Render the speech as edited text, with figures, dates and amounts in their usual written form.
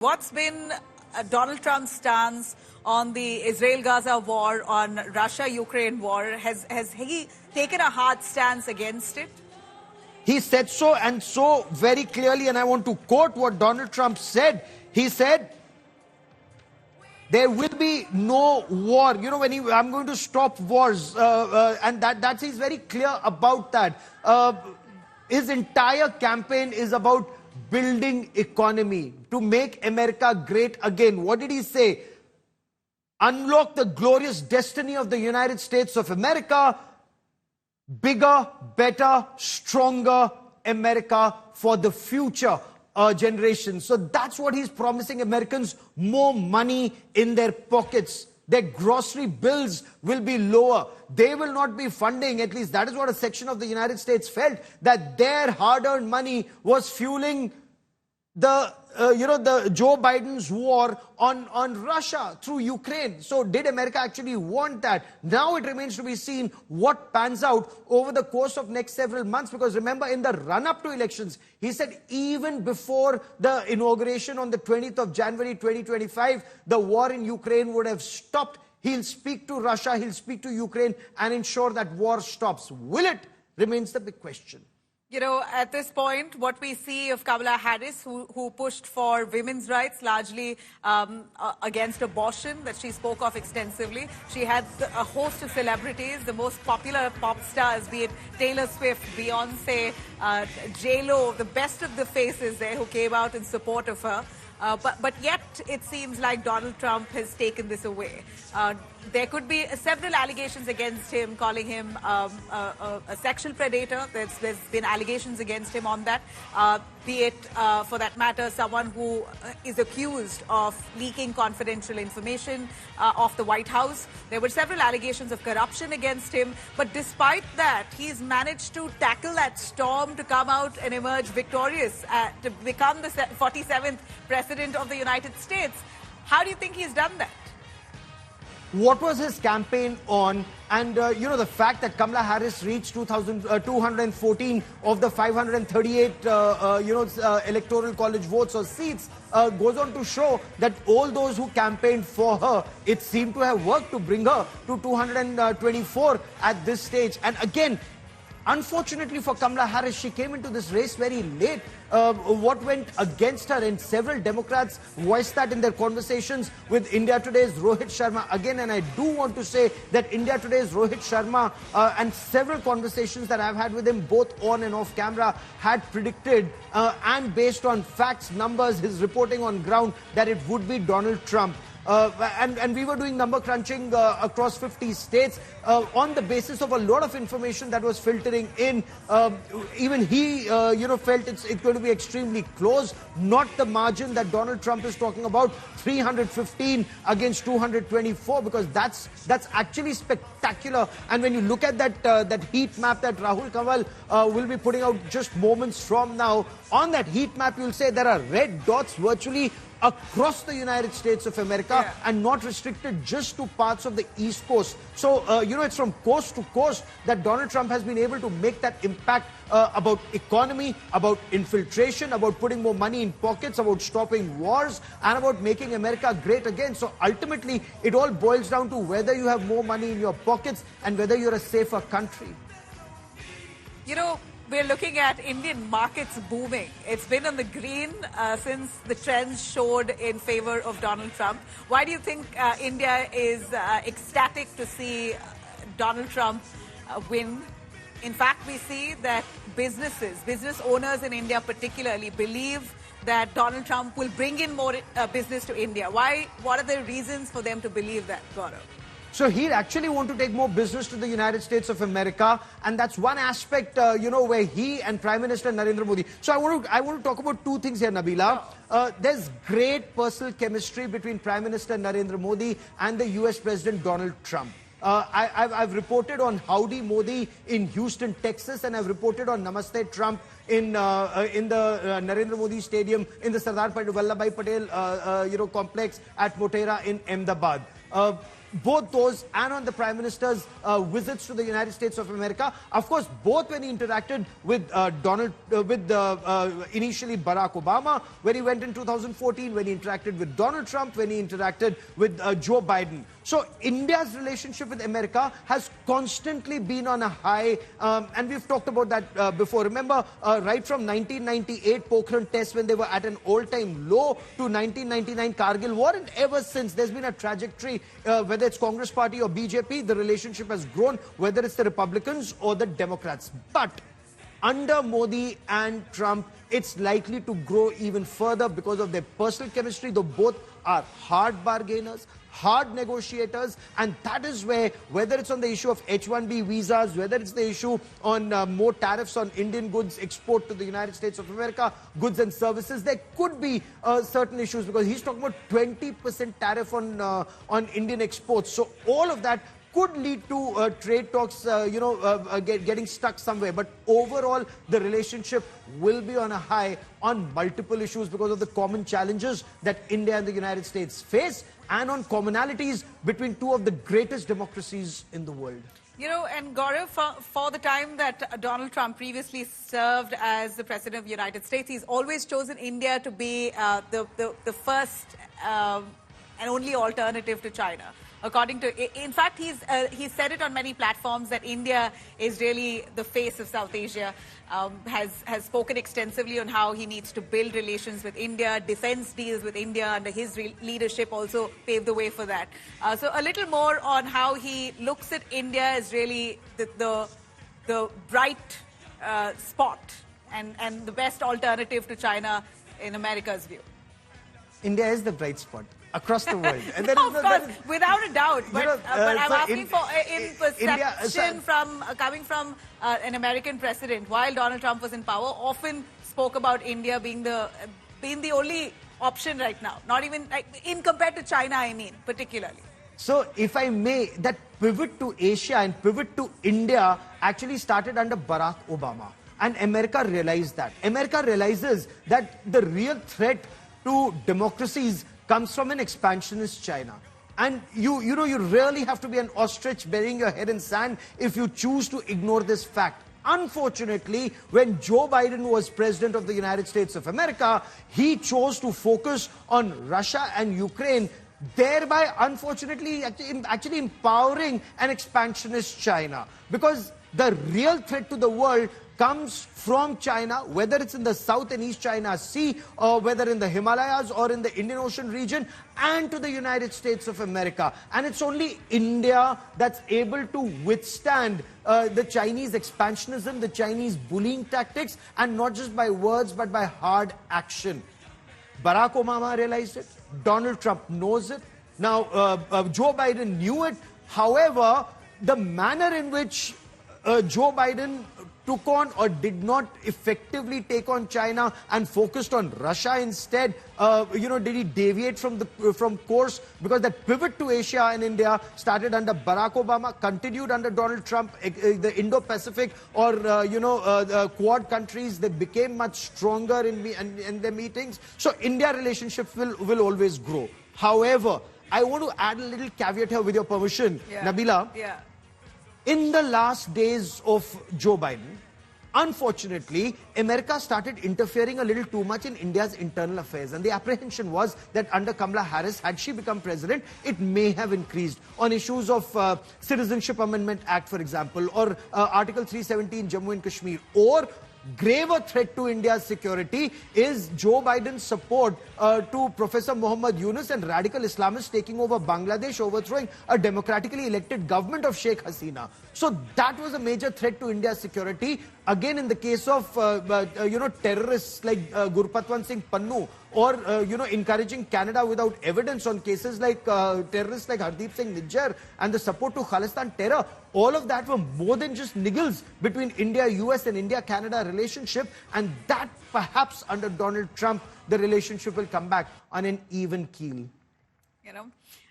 What's been Donald Trump's stance on the Israel-Gaza war, on Russia-Ukraine war? Has he taken a hard stance against it? He said so, and so very clearly, and I want to quote what Donald Trump said. He said, there will be no war. You know, when I'm going to stop wars, and he's very clear about that. His entire campaign is about building economy, to make America great again. What did he say? Unlock the glorious destiny of the United States of America. Bigger, better, stronger America for the future generation. So that's what he's promising Americans: more money in their pockets. Their grocery bills will be lower. They will not be funding, at least that is what a section of the United States felt, that their hard-earned money was fueling the Joe Biden's war on Russia through Ukraine. So did America actually want that? Now it remains to be seen what pans out over the course of next several months, because remember, in the run-up to elections, he said even before the inauguration on the 20th of January 2025, the war in Ukraine would have stopped. He'll speak to Russia, he'll speak to Ukraine and ensure that war stops. Will it? Remains the big question. You know, at this point, what we see of Kamala Harris, who pushed for women's rights, largely against abortion, that she spoke of extensively. She had a host of celebrities, the most popular pop stars, be it Taylor Swift, Beyonce, J-Lo, the best of the faces there who came out in support of her. But yet, it seems like Donald Trump has taken this away. There could be several allegations against him, calling him a sexual predator. There's been allegations against him on that. Be it, for that matter, someone who is accused of leaking confidential information of the White House. There were several allegations of corruption against him. But despite that, he's managed to tackle that storm to come out and emerge victorious, to become the 47th president of the United States. How do you think he's done that? What was his campaign on? And, the fact that Kamala Harris reached 214 of the 538, electoral college votes or seats goes on to show that all those who campaigned for her, it seemed to have worked to bring her to 224 at this stage. And again, unfortunately for Kamala Harris, she came into this race very late. What went against her, and several Democrats voiced that in their conversations with India Today's Rohit Sharma. Again, and I do want to say that India Today's Rohit Sharma and several conversations that I've had with him, both on and off camera, had predicted and based on facts, numbers, his reporting on ground, that it would be Donald Trump. And we were doing number crunching across 50 states on the basis of a lot of information that was filtering in. Even he, felt it's going to be extremely close. Not the margin that Donald Trump is talking about, 315 against 224, because that's actually spectacular. And when you look at that heat map that Rahul Kanwal will be putting out just moments from now, on that heat map you'll say there are red dots virtually across the United States of America, and not restricted just to parts of the East Coast. So, it's from coast to coast that Donald Trump has been able to make that impact about economy, about infiltration, about putting more money in pockets, about stopping wars, and about making America great again. So ultimately, it all boils down to whether you have more money in your pockets and whether you're a safer country. You know, we're looking at Indian markets booming. It's been on the green since the trends showed in favor of Donald Trump. Why do you think India is ecstatic to see Donald Trump win? In fact, we see that business owners in India particularly, believe that Donald Trump will bring in more business to India. Why? What are the reasons for them to believe that, Gaurav? So he'd actually want to take more business to the United States of America, and that's one aspect, where he and Prime Minister Narendra Modi. So I want to talk about two things here, Nabila. There's great personal chemistry between Prime Minister Narendra Modi and the US President Donald Trump. I've reported on Howdy Modi in Houston, Texas, and I've reported on Namaste Trump in the Narendra Modi Stadium in the Sardar Vallabhbhai Patel complex at Motera in Ahmedabad. both those and on the Prime Minister's visits to the United States of America. Of course, both when he interacted with initially Barack Obama, when he went in 2014, when he interacted with Donald Trump, when he interacted with Joe Biden. So India's relationship with America has constantly been on a high, and we've talked about that before. Remember, right from 1998 Pokhran test when they were at an all-time low to 1999 Kargil war, and ever since there's been a trajectory, whether it's Congress Party or BJP, the relationship has grown, whether it's the Republicans or the Democrats. But under Modi and Trump, it's likely to grow even further because of their personal chemistry, though both are hard bargainers, hard negotiators, and that is where, whether it's on the issue of H-1B visas, whether it's the issue on more tariffs on Indian goods export to the United States of America, goods and services, there could be certain issues because he's talking about 20% tariff on Indian exports. So all of that could lead to trade talks, getting stuck somewhere. But overall, the relationship will be on a high on multiple issues because of the common challenges that India and the United States face, and on commonalities between two of the greatest democracies in the world. You know, and Gaurav, for the time that Donald Trump previously served as the President of the United States, he's always chosen India to be the first and only alternative to China. According to, in fact, he's said it on many platforms that India is really the face of South Asia. Has spoken extensively on how he needs to build relations with India. Defense deals with India under his leadership also paved the way for that. So a little more on how he looks at India as really the bright spot and the best alternative to China in America's view. India is the bright spot across the world. And of course, without a doubt. But, but I'm asking for, in perception coming from an American president, while Donald Trump was in power, often spoke about India being the only option right now. Not even, in compared to China, I mean, particularly. So, if I may, that pivot to Asia and pivot to India actually started under Barack Obama. And America realized that. America realizes that the real threat to democracies comes from an expansionist China. And you really have to be an ostrich burying your head in sand if you choose to ignore this fact. Unfortunately, when Joe Biden was President of the United States of America, he chose to focus on Russia and Ukraine, thereby, unfortunately, actually empowering an expansionist China. Because the real threat to the world comes from China, whether it's in the South and East China Sea, or whether in the Himalayas or in the Indian Ocean region, and to the United States of America. And it's only India that's able to withstand the Chinese expansionism, the Chinese bullying tactics, and not just by words, but by hard action. Barack Obama realized it. Donald Trump knows it. Now, Joe Biden knew it. However, the manner in which Joe Biden took on or did not effectively take on China and focused on Russia instead, did he deviate from course? Because that pivot to Asia and India started under Barack Obama, continued under Donald Trump. The Indo-Pacific or Quad countries, they became much stronger in their meetings. So India relationships will always grow. However, I want to add a little caveat here with your permission, Nabila. Yeah. In the last days of Joe Biden, unfortunately, America started interfering a little too much in India's internal affairs. And the apprehension was that under Kamala Harris, had she become president, it may have increased on issues of Citizenship Amendment Act, for example, or Article 370 in Jammu and Kashmir, or graver threat to India's security is Joe Biden's support to Professor Muhammad Yunus and radical Islamists taking over Bangladesh, overthrowing a democratically elected government of Sheikh Hasina. So that was a major threat to India's security. Again, in the case of, terrorists like Gurpatwant Singh Pannu, or, encouraging Canada without evidence on cases like terrorists like Hardeep Singh Nijjar and the support to Khalistan terror. All of that were more than just niggles between India, US and India-Canada relationship. And that perhaps under Donald Trump, the relationship will come back on an even keel.